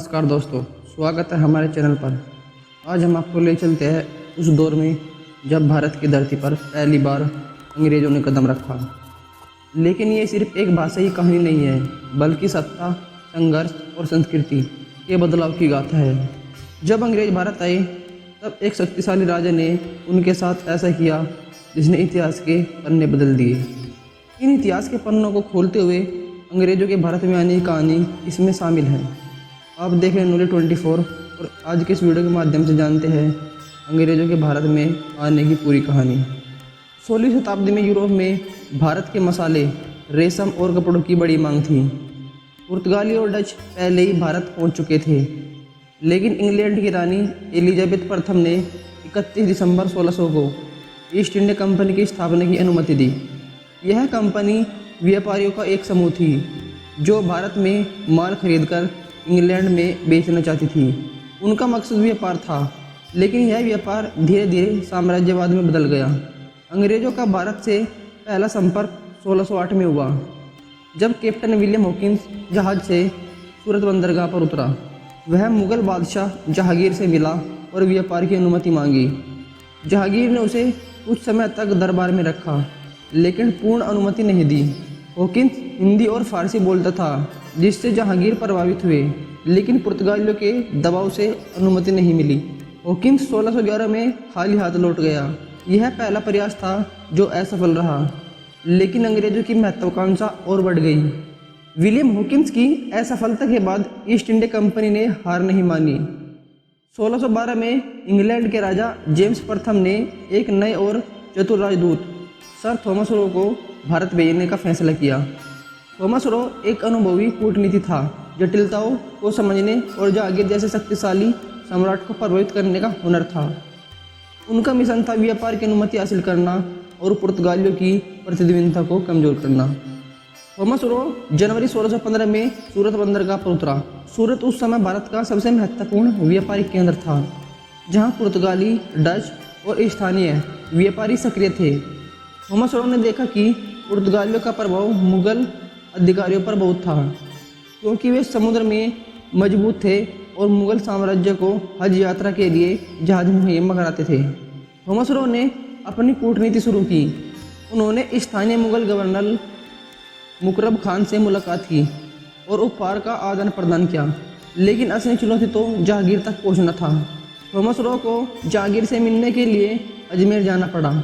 नमस्कार दोस्तों, स्वागत है हमारे चैनल पर। आज हम आपको ले चलते हैं उस दौर में जब भारत की धरती पर पहली बार अंग्रेज़ों ने कदम रखा। लेकिन ये सिर्फ एक भाषाई कहानी नहीं है, बल्कि सत्ता, संघर्ष और संस्कृति के बदलाव की गाथा है। जब अंग्रेज़ भारत आए तब एक शक्तिशाली राजा ने उनके साथ ऐसा किया जिसने इतिहास के पन्ने बदल दिए। इन इतिहास के पन्नों को खोलते हुए अंग्रेज़ों के भारत में आने की कहानी इसमें शामिल है। आप देखें नूले 24 और आज के इस वीडियो के माध्यम से जानते हैं अंग्रेज़ों के भारत में आने की पूरी कहानी। 16वीं शताब्दी में यूरोप में भारत के मसाले, रेशम और कपड़ों की बड़ी मांग थी। पुर्तगाली और डच पहले ही भारत पहुंच चुके थे, लेकिन इंग्लैंड की रानी एलिजाबेथ प्रथम ने 31 दिसंबर 1600 को ईस्ट इंडिया कंपनी की स्थापना की अनुमति दी। यह कंपनी व्यापारियों का एक समूह थी जो भारत में माल खरीदकर इंग्लैंड में बेचना चाहती थी। उनका मकसद व्यापार था, लेकिन यह व्यापार धीरे धीरे साम्राज्यवाद में बदल गया। अंग्रेज़ों का भारत से पहला संपर्क 1608 में हुआ, जब कैप्टन विलियम हॉकिंस जहाज़ से सूरत बंदरगाह पर उतरा। वह मुग़ल बादशाह जहांगीर से मिला और व्यापार की अनुमति मांगी। जहांगीर ने उसे कुछ समय तक दरबार में रखा, लेकिन पूर्ण अनुमति नहीं दी। हॉकिंस हिंदी और फारसी बोलता था, जिससे जहांगीर प्रभावित हुए, लेकिन पुर्तगालियों के दबाव से अनुमति नहीं मिली। हॉकिंस 1611 में खाली हाथ लौट गया। यह पहला प्रयास था जो असफल रहा, लेकिन अंग्रेज़ों की महत्वाकांक्षा और बढ़ गई। विलियम हॉकिंस की असफलता के बाद ईस्ट इंडिया कंपनी ने हार नहीं मानी। 1612 में इंग्लैंड के राजा जेम्स प्रथम ने एक नए और चतुर राजदूत सर थॉमस रो को भारत भेजने का फैसला किया। थॉमस रो एक अनुभवी कूटनीति था। जटिलताओं को समझने और जहांगीर जैसे शक्तिशाली सम्राट को प्रभावित करने का हुनर था। उनका मिशन था व्यापार की अनुमति हासिल करना और पुर्तगालियों की प्रतिद्वंद्विता को कमजोर करना। थॉमस रो जनवरी 1615 में सूरत बंदरगाह पर उतरा। सूरत उस समय भारत का सबसे महत्वपूर्ण व्यापारिक केंद्र था, जहां पुर्तगाली, डच और स्थानीय व्यापारी सक्रिय थे। थॉमस रो ने देखा कि पुर्तगालियों का प्रभाव मुग़ल अधिकारियों पर बहुत था, क्योंकि वे समुद्र में मजबूत थे और मुग़ल साम्राज्य को हज यात्रा के लिए जहाज मुहैया कराते थे। थॉमस रो ने अपनी कूटनीति शुरू की। उन्होंने स्थानीय मुग़ल गवर्नर मुकरब खान से मुलाकात की और उपहार का आदान प्रदान किया, लेकिन असली चुनौती तो जहांगीर तक पहुंचना था। थॉमस रो को जहांगीर से मिलने के लिए अजमेर जाना पड़ा,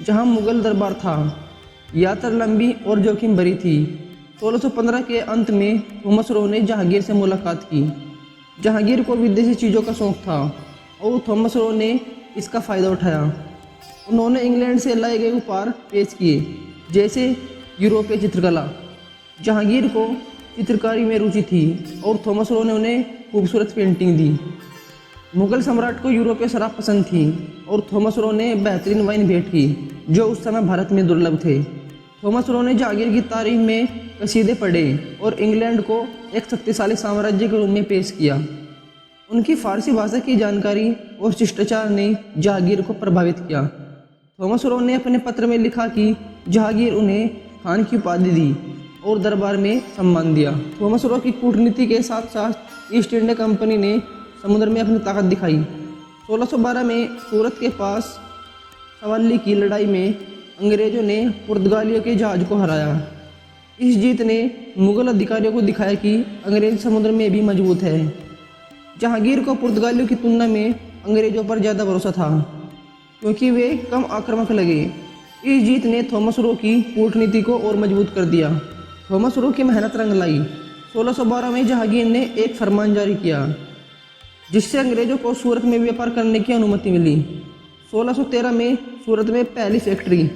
जहां मुग़ल दरबार था। यात्रा लंबी और जोखिम भरी थी। 1615 के अंत में थॉमस रो ने जहांगीर से मुलाकात की। जहांगीर को विदेशी चीज़ों का शौक़ था और थॉमस रो ने इसका फ़ायदा उठाया। उन्होंने इंग्लैंड से लाए गए उपहार पेश किए, जैसे यूरोपीय चित्रकला। जहांगीर को चित्रकारी में रुचि थी और थॉमस रो ने उन्हें खूबसूरत पेंटिंग दी। मुग़ल सम्राट को यूरोपीय शराब पसंद थी और थॉमस रो ने बेहतरीन वाइन भेंट की, जो उस समय भारत में दुर्लभ थे। थॉमस रो ने जहांगीर की तारीफ में कसीदे पढ़े और इंग्लैंड को एक शक्तिशाली साम्राज्य के रूप में पेश किया। उनकी फारसी भाषा की जानकारी और शिष्टाचार ने जहांगीर को प्रभावित किया। थॉमस रो ने अपने पत्र में लिखा कि जहांगीर उन्हें खान की उपाधि दी और दरबार में सम्मान दिया। थॉमस रो की कूटनीति के साथ साथ ईस्ट इंडिया कंपनी ने समुद्र में अपनी ताकत दिखाई। 1612 में सूरत के पास सवाली की लड़ाई में अंग्रेज़ों ने पुर्तगालियों के जहाज़ को हराया। इस जीत ने मुग़ल अधिकारियों को दिखाया कि अंग्रेज़ समुद्र में भी मजबूत है। जहांगीर को पुर्तगालियों की तुलना में अंग्रेज़ों पर ज़्यादा भरोसा था, क्योंकि वे कम आक्रामक लगे। इस जीत ने थॉमस रो की कूटनीति को और मजबूत कर दिया। थॉमस रो की मेहनत रंग लाई। 1612 में जहांगीर ने एक फरमान जारी किया, जिससे अंग्रेज़ों को सूरत में व्यापार करने की अनुमति मिली। 1613 में सूरत में पहली फैक्ट्री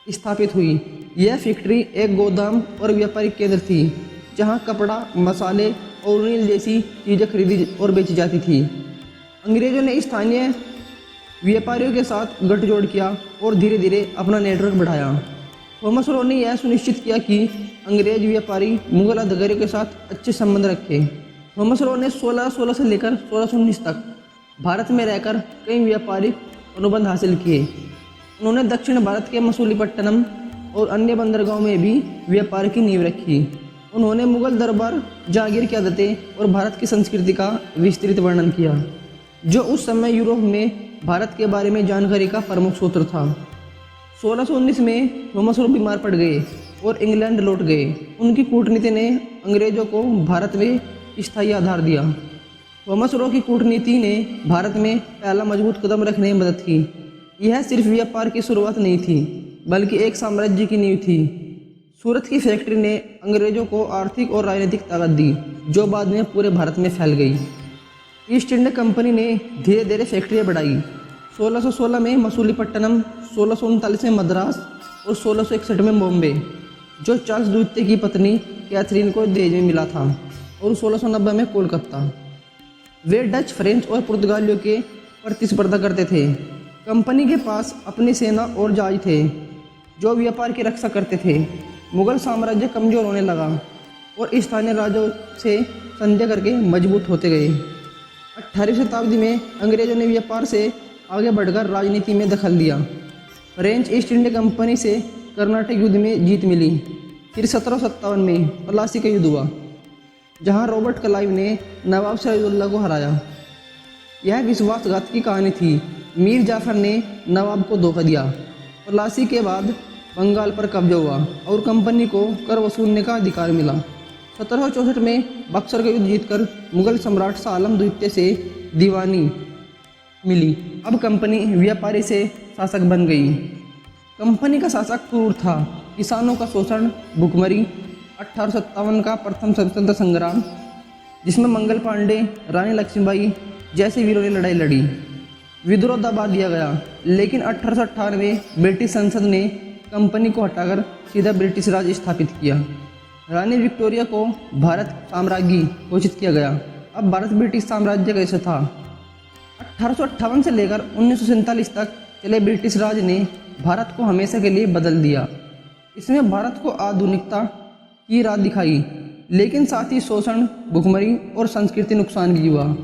स्थापित हुई। यह फैक्ट्री एक गोदाम और व्यापारिक केंद्र थी, जहां कपड़ा, मसाले और नील जैसी चीज़ें खरीदी और बेची जाती थी। अंग्रेज़ों ने स्थानीय व्यापारियों के साथ गठजोड़ किया और धीरे धीरे अपना नेटवर्क बढ़ाया। थॉमस रो ने यह सुनिश्चित किया कि अंग्रेज व्यापारी मुग़ल अधिकारियों के साथ अच्छे संबंध रखें। थॉमस रो ने 1616 से लेकर 1619 तक भारत में रहकर कई व्यापारिक अनुबंध हासिल किए। उन्होंने दक्षिण भारत के मसूलीपट्टनम और अन्य बंदरगाहों में भी व्यापार की नींव रखी। उन्होंने मुगल दरबार, जागीर की आदतें और भारत की संस्कृति का विस्तृत वर्णन किया, जो उस समय यूरोप में भारत के बारे में जानकारी का प्रमुख सूत्र था। 1619 में थॉमस रो बीमार पड़ गए और इंग्लैंड लौट गए। उनकी कूटनीति ने अंग्रेजों को भारत में स्थायी आधार दिया। थॉमस रो की कूटनीति ने भारत में पहला मजबूत कदम रखने में मदद की। यह सिर्फ व्यापार की शुरुआत नहीं थी, बल्कि एक साम्राज्य की नींव थी। सूरत की फैक्ट्री ने अंग्रेजों को आर्थिक और राजनीतिक ताकत दी, जो बाद में पूरे भारत में फैल गई। ईस्ट इंडिया कंपनी ने धीरे धीरे फैक्ट्रियाँ बढ़ाई। 1616 में मसूलीपट्टनम, 1639 में मद्रास और 1661 में बॉम्बे, जो चार्ल्स द्वितीय की पत्नी कैथरीन को दहेज में मिला था, और 1690 में कोलकाता। वे डच, फ्रेंच और पुर्तगालियों के प्रतिस्पर्धा करते थे। कंपनी के पास अपनी सेना और जहाज थे, जो व्यापार की रक्षा करते थे। मुगल साम्राज्य कमजोर होने लगा और स्थानीय राज्यों से संधि करके मजबूत होते गए। 18वीं शताब्दी में अंग्रेजों ने व्यापार से आगे बढ़कर राजनीति में दखल दिया। फ्रेंच ईस्ट इंडिया कंपनी से कर्नाटक युद्ध में जीत मिली। फिर 1757 में प्लासी का युद्ध हुआ, जहां रॉबर्ट क्लाइव ने नवाब सिराजुद्दौला को हराया। यह विश्वासघात की कहानी थी। मीर जाफर ने नवाब को धोखा दिया। प्लासी के बाद बंगाल पर कब्जा हुआ और कंपनी को कर वसूलने का अधिकार मिला। 1764 में बक्सर का युद्ध जीतकर मुगल सम्राट शाह आलम द्वितीय से दीवानी मिली। अब कंपनी व्यापारी से शासक बन गई। कंपनी का शासक क्रूर था। किसानों का शोषण, भुखमरी। 1857 का प्रथम स्वतंत्रता संग्राम, जिसमें मंगल पांडे, रानी लक्ष्मीबाई जैसे वीरों ने लड़ाई लड़ी। विद्रोह दबा दिया गया, लेकिन 1858 में ब्रिटिश संसद ने कंपनी को हटाकर सीधा ब्रिटिश राज स्थापित किया। रानी विक्टोरिया को भारत साम्राज्ञी घोषित किया गया। अब भारत ब्रिटिश साम्राज्य का हिस्सा था। 1858 से लेकर 1947 तक चले ब्रिटिश राज ने भारत को हमेशा के लिए बदल दिया। इसमें भारत को आधुनिकता की राह दिखाई, लेकिन साथ ही शोषण, भुखमरी और संस्कृति नुकसान भी हुआ।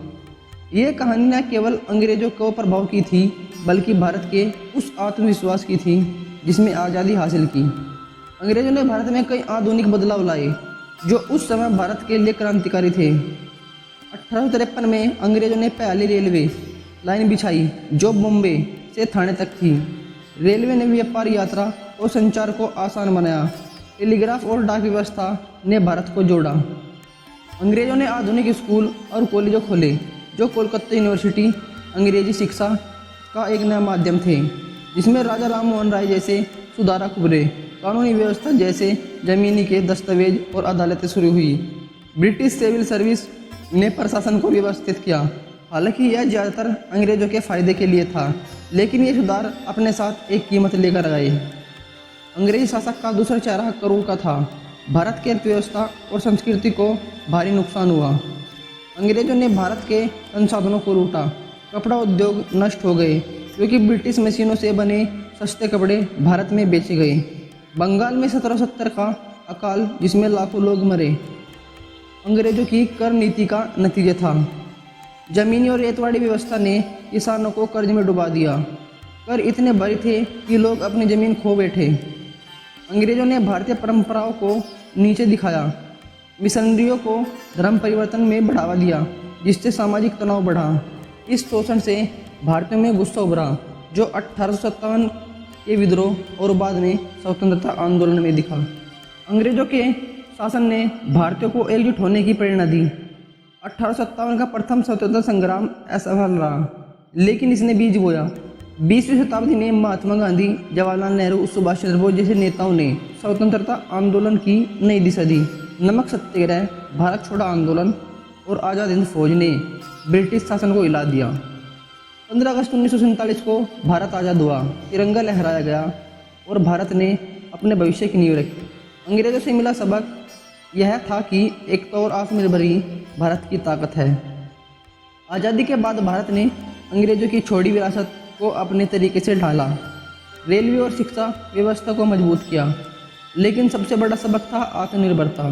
यह कहानी न केवल अंग्रेजों को प्रभाव की थी, बल्कि भारत के उस आत्मविश्वास की थी जिसमें आज़ादी हासिल की। अंग्रेजों ने भारत में कई आधुनिक बदलाव लाए, जो उस समय भारत के लिए क्रांतिकारी थे। 1853 में अंग्रेजों ने पहली रेलवे लाइन बिछाई, जो बॉम्बे से थाने तक थी। रेलवे ने व्यापार, यात्रा और संचार को आसान बनाया। टेलीग्राफ और डाक व्यवस्था ने भारत को जोड़ा। अंग्रेजों ने आधुनिक स्कूल और कॉलेजों खोले, जो कोलकाता यूनिवर्सिटी अंग्रेजी शिक्षा का एक नया माध्यम थे, जिसमें राजा राम मोहन राय जैसे सुधारक उभरे। कानूनी व्यवस्था जैसे जमीनी के दस्तावेज और अदालतें शुरू हुई। ब्रिटिश सिविल सर्विस ने प्रशासन को व्यवस्थित किया। हालांकि यह ज़्यादातर अंग्रेजों के फायदे के लिए था, लेकिन ये सुधार अपने साथ एक कीमत लेकर आए। अंग्रेजी शासक का दूसरा चेहरा करों का था। भारत की अर्थव्यवस्था और संस्कृति को भारी नुकसान हुआ। अंग्रेजों ने भारत के संसाधनों को लूटा। कपड़ा उद्योग नष्ट हो गए, क्योंकि ब्रिटिश मशीनों से बने सस्ते कपड़े भारत में बेचे गए। बंगाल में 1770 का अकाल, जिसमें लाखों लोग मरे, अंग्रेजों की कर नीति का नतीजा था। जमीनी और रेतवाड़ी व्यवस्था ने किसानों को कर्ज में डुबा दिया। कर इतने भारी थे कि लोग अपनी ज़मीन खो बैठे। अंग्रेजों ने भारतीय परंपराओं को नीचे दिखाया। मिशनरियों को धर्म परिवर्तन में बढ़ावा दिया, जिससे सामाजिक तनाव बढ़ा। इस शोषण से भारतीयों में गुस्सा उभरा, जो 1857 के विद्रोह और बाद में स्वतंत्रता आंदोलन में दिखा। अंग्रेजों के शासन ने भारतीयों को एकजुट होने की प्रेरणा दी। 1857 का प्रथम स्वतंत्रता संग्राम असफल रहा, लेकिन इसने बीज बोया। 20वीं शताब्दी में महात्मा गांधी, जवाहरलाल नेहरू, सुभाष चंद्र बोस जैसे नेताओं ने स्वतंत्रता आंदोलन की नई दिशा दी। नमक सत्याग्रह, भारत छोड़ो आंदोलन और आज़ाद हिंद फौज ने ब्रिटिश शासन को हिला दिया। 15 अगस्त 1947 को भारत आज़ाद हुआ, तिरंगा लहराया गया और भारत ने अपने भविष्य की नींव रखी। अंग्रेजों से मिला सबक यह था कि एकता और आत्मनिर्भर ही भारत की ताकत है। आज़ादी के बाद भारत ने अंग्रेजों की छोड़ी विरासत को अपने तरीके से ढाला। रेलवे और शिक्षा व्यवस्था को मजबूत किया, लेकिन सबसे बड़ा सबक था आत्मनिर्भरता।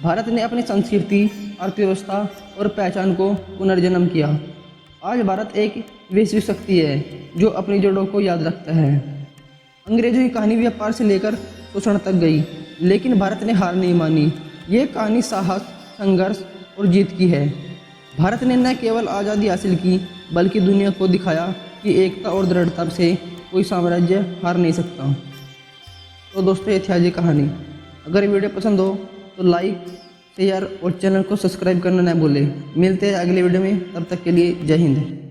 भारत ने अपनी संस्कृति, अर्थव्यवस्था और पहचान को पुनर्जन्म किया। आज भारत एक वैश्विक शक्ति है जो अपनी जड़ों को याद रखता है। अंग्रेजों की कहानी व्यापार से लेकर शोषण तक गई, लेकिन भारत ने हार नहीं मानी। ये कहानी साहस, संघर्ष और जीत की है। भारत ने न केवल आज़ादी हासिल की बल्कि दुनिया को दिखाया कि एकता और दृढ़ता से कोई साम्राज्य हार नहीं सकता। तो दोस्तों, ये थी आज की कहानी। अगर वीडियो पसंद हो तो लाइक, शेयर और चैनल को सब्सक्राइब करना न भूलें। मिलते हैं अगले वीडियो में, तब तक के लिए जय हिंद।